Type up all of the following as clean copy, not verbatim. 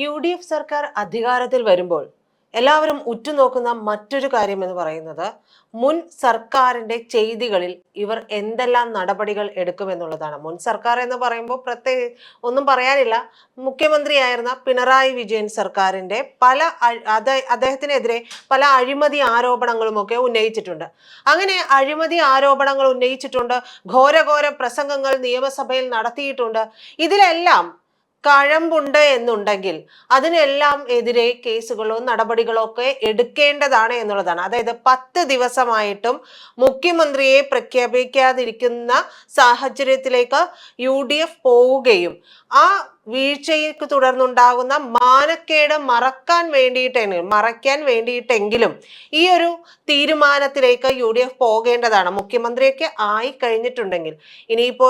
UDF സർക്കാർ അധികാരത്തിൽ വരുമ്പോൾ എല്ലാവരും ഉറ്റുനോക്കുന്ന മറ്റൊരു കാര്യം എന്ന് പറയുന്നത് മുൻ സർക്കാരിന്റെ ചെയ്തികളിൽ ഇവർ എന്തെല്ലാം നടപടികൾ എടുക്കുമെന്നുള്ളതാണ്. മുൻ സർക്കാർ എന്ന് പറയുമ്പോൾ ഒന്നും പറയാനില്ല. മുഖ്യമന്ത്രിയായിരുന്ന പിണറായി വിജയൻ സർക്കാരിന്റെ അദ്ദേഹത്തിനെതിരെ പല അഴിമതി ആരോപണങ്ങളും ഒക്കെ ഉന്നയിച്ചിട്ടുണ്ട്. അങ്ങനെ അഴിമതി ആരോപണങ്ങൾ ഉന്നയിച്ചിട്ടുണ്ട്, ഘോരഘോര പ്രസംഗങ്ങൾ നിയമസഭയിൽ നടത്തിയിട്ടുണ്ട്. ഇതിലെല്ലാം കഴമ്പുണ്ട് എന്നുണ്ടെങ്കിൽ അതിനെല്ലാം എതിരെ കേസുകളോ നടപടികളോ ഒക്കെ എടുക്കേണ്ടതാണ് എന്നുള്ളതാണ്. അതായത് 10 ദിവസമായിട്ടും മുഖ്യമന്ത്രിയെ പ്രഖ്യാപിക്കാതിരിക്കുന്ന സാഹചര്യത്തിലേക്ക് UDF പോവുകയും ആ വീഴ്ചയ്ക്ക് തുടർന്നുണ്ടാകുന്ന മാനക്കേട് മറയ്ക്കാൻ വേണ്ടിയിട്ടെങ്കിലും ഈ ഒരു തീരുമാനത്തിലേക്ക് UDF പോകേണ്ടതാണ്. മുഖ്യമന്ത്രിയൊക്കെ ആയി കഴിഞ്ഞിട്ടുണ്ടെങ്കിൽ ഇനിയിപ്പോ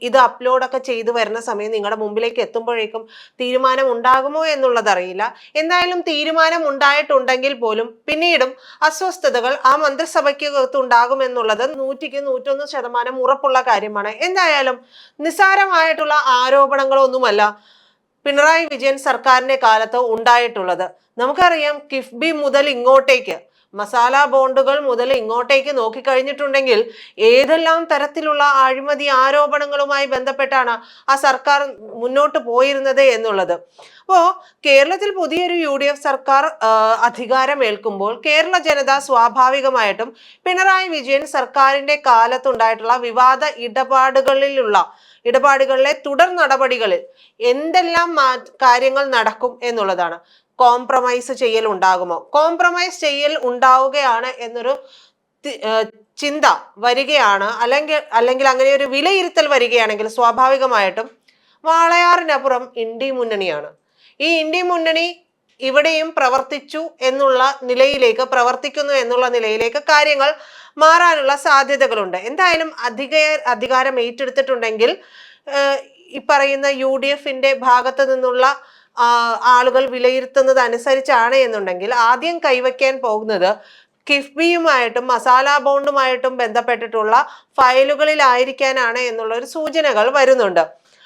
ഇത് അപ്ലോഡൊക്കെ ചെയ്തു വരുന്ന സമയം നിങ്ങളുടെ മുമ്പിലേക്ക് എത്തുമ്പോഴേക്കും തീരുമാനം ഉണ്ടാകുമോ എന്നുള്ളത് അറിയില്ല. എന്തായാലും തീരുമാനം ഉണ്ടായിട്ടുണ്ടെങ്കിൽ പോലും പിന്നീടും അസ്വസ്ഥതകൾ ആ മന്ത്രിസഭയ്ക്കകത്ത് ഉണ്ടാകുമെന്നുള്ളത് 100% ഉറപ്പുള്ള കാര്യമാണ്. എന്തായാലും നിസ്സാരമായിട്ടുള്ള ആരോപണങ്ങളൊന്നുമല്ല പിണറായി വിജയൻ സർക്കാരിന്റെ കാലത്ത് ഉണ്ടായിട്ടുള്ളത്. നമുക്കറിയാം, കിഫ്ബി മുതൽ ഇങ്ങോട്ടേക്ക്, മസാല ബോണ്ടുകൾ മുതൽ ഇങ്ങോട്ടേക്ക് നോക്കിക്കഴിഞ്ഞിട്ടുണ്ടെങ്കിൽ ഏതെല്ലാം തരത്തിലുള്ള അഴിമതി ആരോപണങ്ങളുമായി ബന്ധപ്പെട്ടാണ് ആ സർക്കാർ മുന്നോട്ട് പോയിരുന്നത് എന്നുള്ളത്. അപ്പോ കേരളത്തിൽ പുതിയൊരു UDF സർക്കാർ അധികാരമേൽക്കുമ്പോൾ കേരള ജനത സ്വാഭാവികമായിട്ടും പിണറായി വിജയൻ സർക്കാരിന്റെ കാലത്തുണ്ടായിട്ടുള്ള വിവാദ ഇടപാടുകളിലെ തുടർ നടപടികളിൽ എന്തെല്ലാം കാര്യങ്ങൾ നടക്കും എന്നുള്ളതാണ്. കോംപ്രമൈസ് ചെയ്യൽ ഉണ്ടാകുമോ? കോംപ്രമൈസ് ചെയ്യൽ ഉണ്ടാവുകയാണ് എന്നൊരു ചിന്ത വരികയാണ്, അല്ലെങ്കിൽ അങ്ങനെ ഒരു വിലയിരുത്തൽ വരികയാണെങ്കിൽ സ്വാഭാവികമായിട്ടും വാളയാറിനപ്പുറം ഇന്ത്യ മുന്നണിയാണ്. ഈ ഇന്ത്യ മുന്നണി ഇവിടെയും പ്രവർത്തിക്കുന്നു എന്നുള്ള നിലയിലേക്ക് കാര്യങ്ങൾ മാറാനുള്ള സാധ്യതകളുണ്ട്. എന്തായാലും അധികാരം ഏറ്റെടുത്തിട്ടുണ്ടെങ്കിൽ ഈ പറയുന്ന UDFന്റെ ഭാഗത്ത് നിന്നുള്ള ആളുകൾ വിലയിരുത്തുന്നത് അനുസരിച്ചാണ് എന്നുണ്ടെങ്കിൽ ആദ്യം കൈവയ്ക്കാൻ പോകുന്നത് കിഫ്ബിയുമായിട്ടും മസാല ബോണ്ടുമായിട്ടും ബന്ധപ്പെട്ടിട്ടുള്ള ഫയലുകളിലായിരിക്കാനാണ് എന്നുള്ള ഒരു സൂചനകൾ വരുന്നുണ്ട്.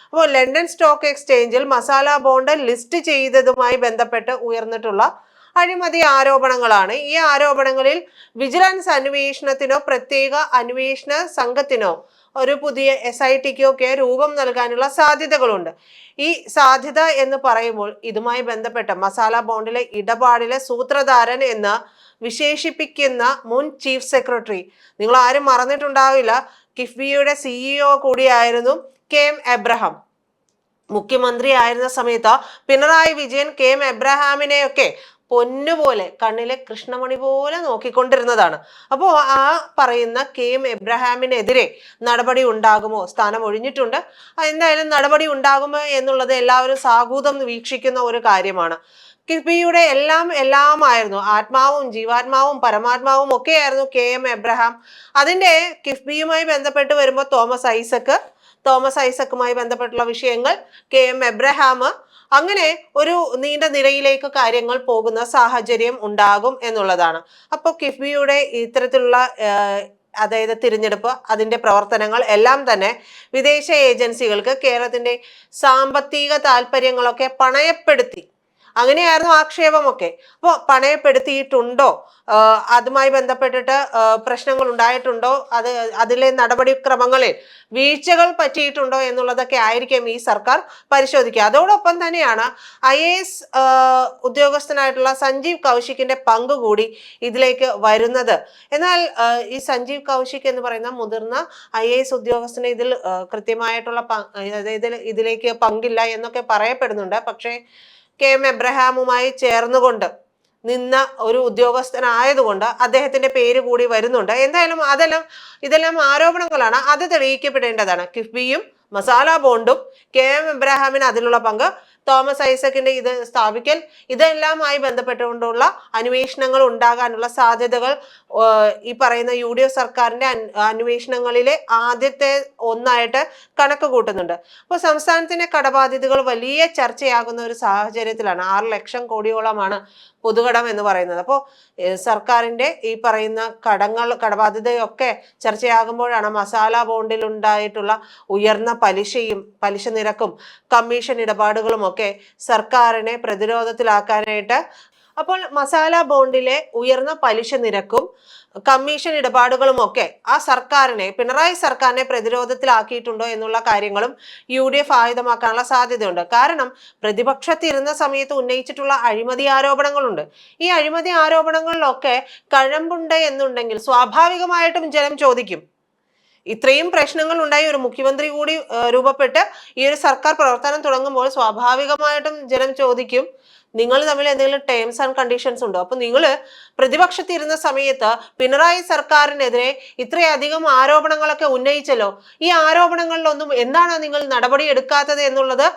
അപ്പോൾ ലണ്ടൻ സ്റ്റോക്ക് എക്സ്ചേഞ്ചിൽ മസാല ബോണ്ട് ലിസ്റ്റ് ചെയ്തതുമായി ബന്ധപ്പെട്ട് ഉയർന്നിട്ടുള്ള അഴിമതി ആരോപണങ്ങളാണ്. ഈ ആരോപണങ്ങളിൽ വിജിലൻസ് അന്വേഷണത്തിനോ പ്രത്യേക അന്വേഷണ സംഘത്തിനോ ഒരു പുതിയ SITക്കോ ഒക്കെ രൂപം നൽകാനുള്ള സാധ്യതകളുണ്ട്. ഈ സാധ്യത എന്ന് പറയുമ്പോൾ ഇതുമായി ബന്ധപ്പെട്ട മസാല ബോണ്ടിലെ ഇടപാടിലെ സൂത്രധാരൻ എന്ന് വിശേഷിപ്പിക്കുന്ന മുൻ ചീഫ് സെക്രട്ടറി, നിങ്ങൾ ആരും മറന്നിട്ടുണ്ടാവില്ല, കിഫ്ബിയുടെ CEO കൂടിയായിരുന്നു KM എബ്രഹാം. മുഖ്യമന്ത്രി ആയിരുന്ന സമയത്ത് പിണറായി വിജയൻ KM എബ്രഹാമിനെയൊക്കെ പൊന്നുപോലെ, കണ്ണിലെ കൃഷ്ണമണി പോലെ നോക്കിക്കൊണ്ടിരുന്നതാണ്. അപ്പോൾ ആ പറയുന്ന KM എബ്രഹാമിനെതിരെ നടപടി ഉണ്ടാകുമോ? സ്ഥാനം ഒഴിഞ്ഞിട്ടുണ്ട്, എന്തായാലും നടപടി ഉണ്ടാകുമോ എന്നുള്ളത് എല്ലാവരും സാഗൂതം വീക്ഷിക്കുന്ന ഒരു കാര്യമാണ്. കിഫ്ബിയുടെ എല്ലാമായിരുന്നു, ആത്മാവും ജീവാത്മാവും പരമാത്മാവും ഒക്കെ ആയിരുന്നു KM എബ്രഹാം. അതിന്റെ കിഫ്ബിയുമായി ബന്ധപ്പെട്ട് വരുമ്പോൾ തോമസ് ഐസക്കുമായി ബന്ധപ്പെട്ടുള്ള വിഷയങ്ങൾ, KM എബ്രഹാം, അങ്ങനെ ഒരു നീണ്ട നിരയിലേക്ക് കാര്യങ്ങൾ പോകുന്ന സാഹചര്യം ഉണ്ടാകും എന്നുള്ളതാണ്. അപ്പോൾ കിഫ്ബിയുടെ ഇത്തരത്തിലുള്ള അതായത് തിരഞ്ഞെടുപ്പ്, അതിന്റെ പ്രവർത്തനങ്ങൾ എല്ലാം തന്നെ വിദേശ ഏജൻസികൾക്ക് കേരളത്തിന്റെ സാമ്പത്തിക താല്പര്യങ്ങളൊക്കെ പണയപ്പെടുത്തി, അങ്ങനെയായിരുന്നു ആക്ഷേപമൊക്കെ. അപ്പോൾ പണയപ്പെടുത്തിയിട്ടുണ്ടോ, അതുമായി ബന്ധപ്പെട്ടിട്ട് പ്രശ്നങ്ങൾ ഉണ്ടായിട്ടുണ്ടോ, അതിലെ നടപടിക്രമങ്ങളിൽ വീഴ്ചകൾ പറ്റിയിട്ടുണ്ടോ എന്നുള്ളതൊക്കെ ആയിരിക്കും ഈ സർക്കാർ പരിശോധിക്കുക. അതോടൊപ്പം തന്നെയാണ് IAS ഉദ്യോഗസ്ഥനായിട്ടുള്ള സഞ്ജീവ് കൗശിക്കിന്റെ പങ്ക് കൂടി ഇതിലേക്ക് വരുന്നത്. എന്നാൽ ഈ സഞ്ജീവ് കൗശിക് എന്ന് പറയുന്ന മുതിർന്ന IAS ഉദ്യോഗസ്ഥന് ഇതിൽ കൃത്യമായിട്ടുള്ള ഇതിലേക്ക് പങ്കില്ല എന്നൊക്കെ പറയപ്പെടുന്നുണ്ട്. പക്ഷേ KM എബ്രഹാമുമായി ചേർന്നുകൊണ്ട് നിന്ന ഒരു ഉദ്യോഗസ്ഥനായതുകൊണ്ട് അദ്ദേഹത്തിന്റെ പേര് കൂടി വരുന്നുണ്ട്. എന്തായാലും ഇതെല്ലാം ആരോപണങ്ങളാണ്, അത് തെളിയിക്കപ്പെടേണ്ടതാണ്. കിഫ്ബിയും മസാല ബോണ്ടും KM എബ്രഹാമിന് അതിലുള്ള പങ്ക്, തോമസ് ഐസക്കിന്റെ ഇത് സ്ഥാപിക്കൽ, ഇതെല്ലാമായി ബന്ധപ്പെട്ടുകൊണ്ടുള്ള അന്വേഷണങ്ങൾ ഉണ്ടാകാനുള്ള സാധ്യതകൾ ഈ പറയുന്ന UDF സർക്കാരിന്റെ അന്വേഷണങ്ങളിലെ ആദ്യത്തെ ഒന്നായിട്ട് കണക്ക് കൂട്ടുന്നുണ്ട്. അപ്പോൾ സംസ്ഥാനത്തിന്റെ കടബാധ്യതകൾ വലിയ ചർച്ചയാകുന്ന ഒരു സാഹചര്യത്തിലാണ്. 6 ലക്ഷം കോടിയോളമാണ് പൊതുകടം എന്ന് പറയുന്നത്. അപ്പോൾ സർക്കാരിന്റെ ഈ പറയുന്ന കടബാധ്യതയൊക്കെ ചർച്ചയാകുമ്പോഴാണ് മസാല ബോണ്ടിൽ ഉണ്ടായിട്ടുള്ള ഉയർന്ന പലിശ നിരക്കും കമ്മീഷൻ ഇടപാടുകളും ഒക്കെ സർക്കാരിനെ പ്രതിരോധത്തിലാക്കാനായിട്ട്. അപ്പോൾ മസാല ബോണ്ടിലെ ഉയർന്ന പലിശ നിരക്കും കമ്മീഷൻ ഇടപാടുകളും ഒക്കെ ആ സർക്കാരിനെ, പിണറായി സർക്കാരിനെ പ്രതിരോധത്തിലാക്കിയിട്ടുണ്ടോ എന്നുള്ള കാര്യങ്ങളും UDF ആയുധമാക്കാനുള്ള സാധ്യതയുണ്ട്. കാരണം പ്രതിപക്ഷത്തിരുന്ന സമയത്ത് ഉന്നയിച്ചിട്ടുള്ള അഴിമതി ആരോപണങ്ങളുണ്ട്. ഈ അഴിമതി ആരോപണങ്ങളിലൊക്കെ കഴമ്പുണ്ട് എന്നുണ്ടെങ്കിൽ സ്വാഭാവികമായിട്ടും ജനം ചോദിക്കും. ഇത്രയും പ്രശ്നങ്ങൾ ഉണ്ടായി ഒരു മുഖ്യമന്ത്രി കൂടി രൂപപ്പെട്ട് ഈ ഒരു സർക്കാർ പ്രവർത്തനം തുടങ്ങുമ്പോൾ സ്വാഭാവികമായിട്ടും ജനം ചോദിക്കും, നിങ്ങൾ തമ്മിൽ എന്തെങ്കിലും ടേംസ് ആൻഡ് കണ്ടീഷൻസ് ഉണ്ടോ? അപ്പൊ നിങ്ങൾ പ്രതിപക്ഷത്തിരുന്ന സമയത്ത് പിണറായി സർക്കാരിനെതിരെ ഇത്രയധികം ആരോപണങ്ങളൊക്കെ ഉന്നയിച്ചല്ലോ, ഈ ആരോപണങ്ങളിലൊന്നും എന്താണ് നിങ്ങൾ നടപടി എടുക്കാത്തത് എന്നുള്ളത്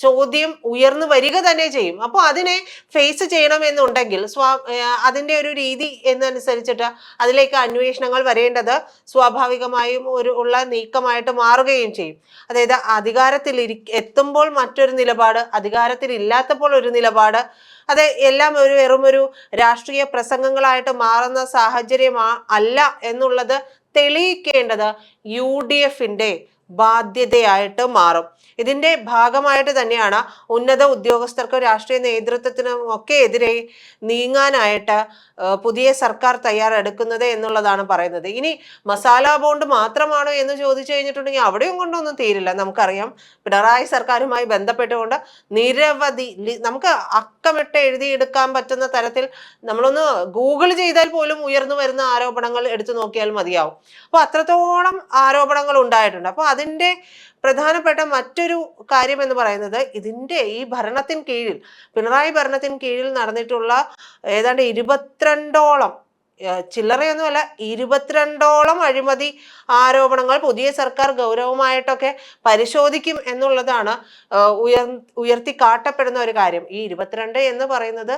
ചോദ്യം ഉയർന്നു വരിക തന്നെ ചെയ്യും. അപ്പോൾ അതിനെ ഫേസ് ചെയ്യണമെന്നുണ്ടെങ്കിൽ അതിൻ്റെ ഒരു രീതി എന്നനുസരിച്ചിട്ട് അതിലേക്ക് അന്വേഷണങ്ങൾ വരേണ്ടത് സ്വാഭാവികമായും ഉള്ള നീക്കമായിട്ട് മാറുകയും ചെയ്യും. അതായത് അധികാരത്തിൽ എത്തുമ്പോൾ മറ്റൊരു നിലപാട്, അധികാരത്തിൽ ഇല്ലാത്തപ്പോൾ ഒരു നിലപാട്, അത് എല്ലാം വെറുമൊരു രാഷ്ട്രീയ പ്രസംഗങ്ങളായിട്ട് മാറുന്ന സാഹചര്യം അല്ല എന്നുള്ളത് തെളിയിക്കേണ്ടത് UDFന്റെ ബാധ്യതയായിട്ട് മാറും. ഇതിന്റെ ഭാഗമായിട്ട് തന്നെയാണ് ഉന്നത ഉദ്യോഗസ്ഥർക്കും രാഷ്ട്രീയ നേതൃത്വത്തിനും ഒക്കെ എതിരെ നീങ്ങാനായിട്ട് പുതിയ സർക്കാർ തയ്യാറെടുക്കുന്നത് എന്നുള്ളതാണ് പറയുന്നത്. ഇനി മസാല ബോണ്ട് മാത്രമാണോ എന്ന് ചോദിച്ചു കഴിഞ്ഞിട്ടുണ്ടെങ്കിൽ അവിടെയും കൊണ്ടൊന്നും തീരില്ല. നമുക്കറിയാം പിണറായി സർക്കാരുമായി ബന്ധപ്പെട്ടുകൊണ്ട് നിരവധി നമുക്ക് അക്കമിട്ട് എഴുതിയെടുക്കാൻ പറ്റുന്ന തരത്തിൽ നമ്മളൊന്ന് ഗൂഗിൾ ചെയ്താൽ പോലും ഉയർന്നു വരുന്ന ആരോപണങ്ങൾ എടുത്തു നോക്കിയാൽ മതിയാവും. അപ്പോൾ അത്രത്തോളം ആരോപണങ്ങൾ ഉണ്ടായിട്ടുണ്ട്. അപ്പോൾ അതിൻ്റെ പ്രധാനപ്പെട്ട മറ്റൊരു കാര്യം എന്ന് പറയുന്നത് ഇതിൻ്റെ ഈ ഭരണത്തിന് കീഴിൽ, പിണറായി ഭരണത്തിന് കീഴിൽ നടന്നിട്ടുള്ള ഏതാണ്ട് 22ഓളം, ചില്ലറയൊന്നുമല്ല, 22ഓളം അഴിമതി ആരോപണങ്ങൾ പുതിയ സർക്കാർ ഗൗരവമായിട്ടൊക്കെ പരിശോധിക്കും എന്നുള്ളതാണ് ഉയർത്തി കാട്ടപ്പെടുന്ന ഒരു കാര്യം. ഈ 22 എന്ന് പറയുന്നത്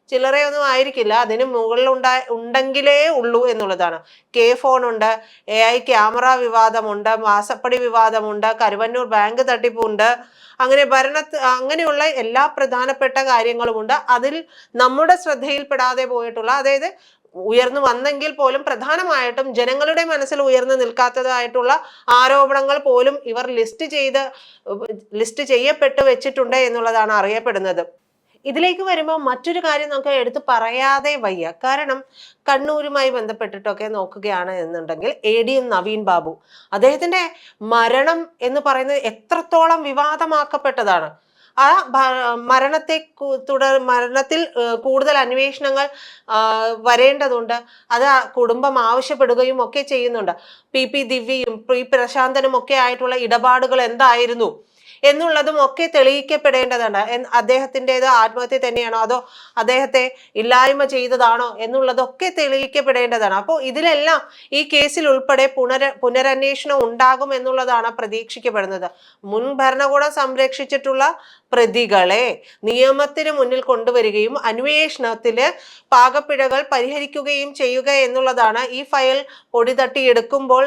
ചില്ലറയൊന്നും ആയിരിക്കില്ല, അതിന് മുകളിൽ ഉണ്ടെങ്കിലേ ഉള്ളൂ എന്നുള്ളതാണ്. ഫോൺ ഉണ്ട്, AI ക്യാമറ വിവാദമുണ്ട്, മാസപ്പടി വിവാദമുണ്ട്, കരുവന്നൂർ ബാങ്ക് തട്ടിപ്പുണ്ട്, അങ്ങനെയുള്ള എല്ലാ പ്രധാനപ്പെട്ട കാര്യങ്ങളുമുണ്ട്. അതിൽ നമ്മുടെ ശ്രദ്ധയിൽപ്പെടാതെ പോയിട്ടുള്ള, അതായത് ഉയർന്നു വന്നെങ്കിൽ പോലും പ്രധാനമായിട്ടും ജനങ്ങളുടെ മനസ്സിൽ ഉയർന്നു നിൽക്കാത്തതായിട്ടുള്ള ആരോപണങ്ങൾ പോലും ഇവർ ലിസ്റ്റ് ചെയ്യപ്പെട്ട് വെച്ചിട്ടുണ്ട് എന്നുള്ളതാണ് അറിയപ്പെടുന്നത്. ഇതിലേക്ക് വരുമ്പോൾ മറ്റൊരു കാര്യം നമുക്ക് എടുത്ത് പറയാതെ വയ്യ. കാരണം കണ്ണൂരുമായി ബന്ധപ്പെട്ടിട്ടൊക്കെ നോക്കുകയാണ് എന്നുണ്ടെങ്കിൽ ADM നവീൻ ബാബു, അദ്ദേഹത്തിന്റെ മരണം എന്ന് പറയുന്നത് എത്രത്തോളം വിവാദമാക്കപ്പെട്ടതാണ്. ആ മരണത്തിൽ കൂടുതൽ അന്വേഷണങ്ങൾ വരേണ്ടതുണ്ട്. അത് കുടുംബം ആവശ്യപ്പെടുകയും ഒക്കെ ചെയ്യുന്നുണ്ട്. PP ദിവ്യയും പ്രശാന്തനും ഒക്കെ ആയിട്ടുള്ള ഇടപാടുകൾ എന്തായിരുന്നു എന്നുള്ളതും ഒക്കെ തെളിയിക്കപ്പെടേണ്ടതാണ്. അദ്ദേഹത്തിൻ്റെത് ആത്മഹത്യ തന്നെയാണോ അതോ അദ്ദേഹത്തെ ഇല്ലായ്മ ചെയ്തതാണോ എന്നുള്ളതൊക്കെ തെളിയിക്കപ്പെടേണ്ടതാണ്. അപ്പോൾ ഇതിലെല്ലാം ഈ കേസിൽ ഉൾപ്പെടെ പുനരന്വേഷണം ഉണ്ടാകും എന്നുള്ളതാണ് പ്രതീക്ഷിക്കപ്പെടുന്നത്. മുൻ ഭരണകൂടം സംരക്ഷിച്ചിട്ടുള്ള പ്രതികളെ നിയമത്തിന് മുന്നിൽ കൊണ്ടുവരികയും അന്വേഷണത്തില് പാകപ്പിഴകൾ പരിഹരിക്കുകയും ചെയ്യുക എന്നുള്ളതാണ് ഈ ഫയൽ പൊടി തട്ടിയെടുക്കുമ്പോൾ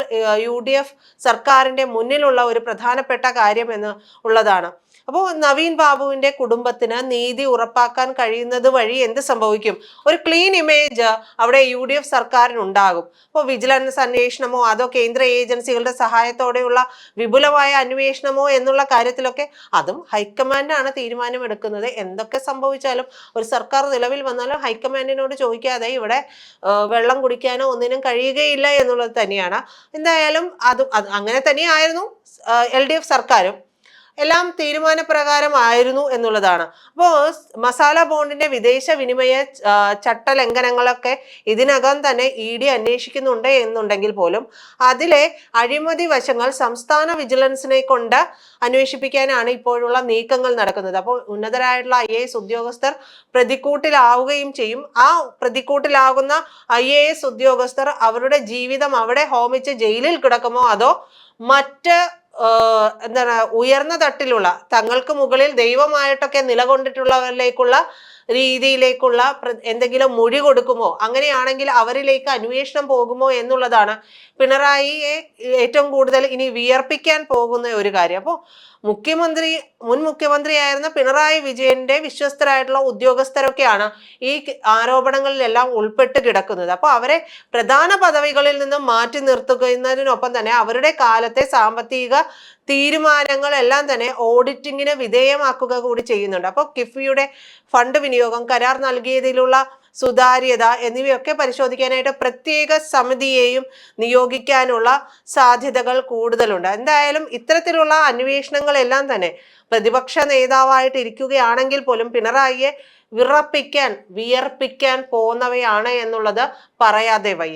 UDF സർക്കാരിന്റെ മുന്നിലുള്ള ഒരു പ്രധാനപ്പെട്ട കാര്യം എന്ന് ഉള്ളതാണ്. അപ്പോൾ നവീൻ ബാബുവിന്റെ കുടുംബത്തിന് നീതി ഉറപ്പാക്കാൻ കഴിയുന്നത് വഴി എന്ത് സംഭവിക്കും? ഒരു ക്ലീൻ ഇമേജ് അവിടെ UDF സർക്കാരിനുണ്ടാകും. അപ്പോൾ വിജിലൻസ് അന്വേഷണമോ അതോ കേന്ദ്ര ഏജൻസികളുടെ സഹായത്തോടെയുള്ള വിപുലമായ അന്വേഷണമോ എന്നുള്ള കാര്യത്തിലൊക്കെ അതും ഹൈക്കമാൻഡാണ് തീരുമാനമെടുക്കുന്നത്. എന്തൊക്കെ സംഭവിച്ചാലും ഒരു സർക്കാർ നിലവിൽ വന്നാലും ഹൈക്കമാൻഡിനോട് ചോദിക്കാതെ ഇവിടെ വെള്ളം കുടിക്കാനോ ഒന്നിനും കഴിയുകയില്ല എന്നുള്ളത് തന്നെയാണ്. എന്തായാലും അങ്ങനെ തന്നെയായിരുന്നു LDF സർക്കാരും. എല്ലാം തീരുമാനപ്രകാരമായിരുന്നു എന്നുള്ളതാണ്. അപ്പോൾ മസാല ബോണ്ടിന്റെ വിദേശ വിനിമയ ചട്ടലംഘനങ്ങളൊക്കെ ഇതിനകം തന്നെ ED അന്വേഷിക്കുന്നുണ്ട് എന്നുണ്ടെങ്കിൽ പോലും അതിലെ അഴിമതി വശങ്ങൾ സംസ്ഥാന വിജിലൻസിനെ കൊണ്ട് അന്വേഷിപ്പിക്കാനാണ് ഇപ്പോഴുള്ള നീക്കങ്ങൾ നടക്കുന്നത്. അപ്പോൾ ഉന്നതരായിട്ടുള്ള IAS ഉദ്യോഗസ്ഥർ പ്രതിക്കൂട്ടിലാവുകയും ചെയ്യും. ആ പ്രതിക്കൂട്ടിലാകുന്ന IAS ഉദ്യോഗസ്ഥർ അവരുടെ ജീവിതം അവിടെ ഹോമിച്ച് ജയിലിൽ കിടക്കുമോ അതോ മറ്റ് എന്താണ് ഉയർന്ന തട്ടിലുള്ള തങ്ങൾക്ക് മുകളിൽ ദൈവമായിട്ടൊക്കെ നിലകൊണ്ടിട്ടുള്ളവരിലേക്കുള്ള രീതിയിലേക്കുള്ള എന്തെങ്കിലും മൊഴി കൊടുക്കുമോ? അങ്ങനെയാണെങ്കിൽ അവരിലേക്ക് അന്വേഷണം പോകുമോ എന്നുള്ളതാണ് പിണറായിയെ ഏറ്റവും കൂടുതൽ ഇനി വിയർപ്പിക്കാൻ പോകുന്ന ഒരു കാര്യം. അപ്പോൾ മുൻ മുഖ്യമന്ത്രിയായിരുന്ന പിണറായി വിജയന്റെ വിശ്വസ്തരായിട്ടുള്ള ഉദ്യോഗസ്ഥരൊക്കെയാണ് ഈ ആരോപണങ്ങളിലെല്ലാം ഉൾപ്പെട്ട് കിടക്കുന്നത്. അപ്പോൾ അവരെ പ്രധാന പദവികളിൽ നിന്നും മാറ്റി നിർത്തുന്നതിനൊപ്പം തന്നെ അവരുടെ കാലത്തെ സാമ്പത്തിക തീരുമാനങ്ങളെല്ലാം തന്നെ ഓഡിറ്റിങ്ങിന് വിധേയമാക്കുക കൂടി ചെയ്യുന്നുണ്ട്. അപ്പോൾ കിഫ്ബിയുടെ ഫണ്ട് വിനിയോഗം, കരാർ നൽകിയതിലുള്ള സുതാര്യത എന്നിവയൊക്കെ പരിശോധിക്കാനായിട്ട് പ്രത്യേക സമിതിയെയും നിയോഗിക്കാനുള്ള സാധ്യതകൾ കൂടുതലുണ്ട്. എന്തായാലും ഇത്തരത്തിലുള്ള അന്വേഷണങ്ങളെല്ലാം തന്നെ പ്രതിപക്ഷ നേതാവായിട്ട് ഇരിക്കുകയാണെങ്കിൽ പോലും പിണറായിയെ വിറപ്പിക്കാൻ, വിയർപ്പിക്കാൻ പോകുന്നവയാണ് എന്നുള്ളത് പറയാതെ വയ്യ.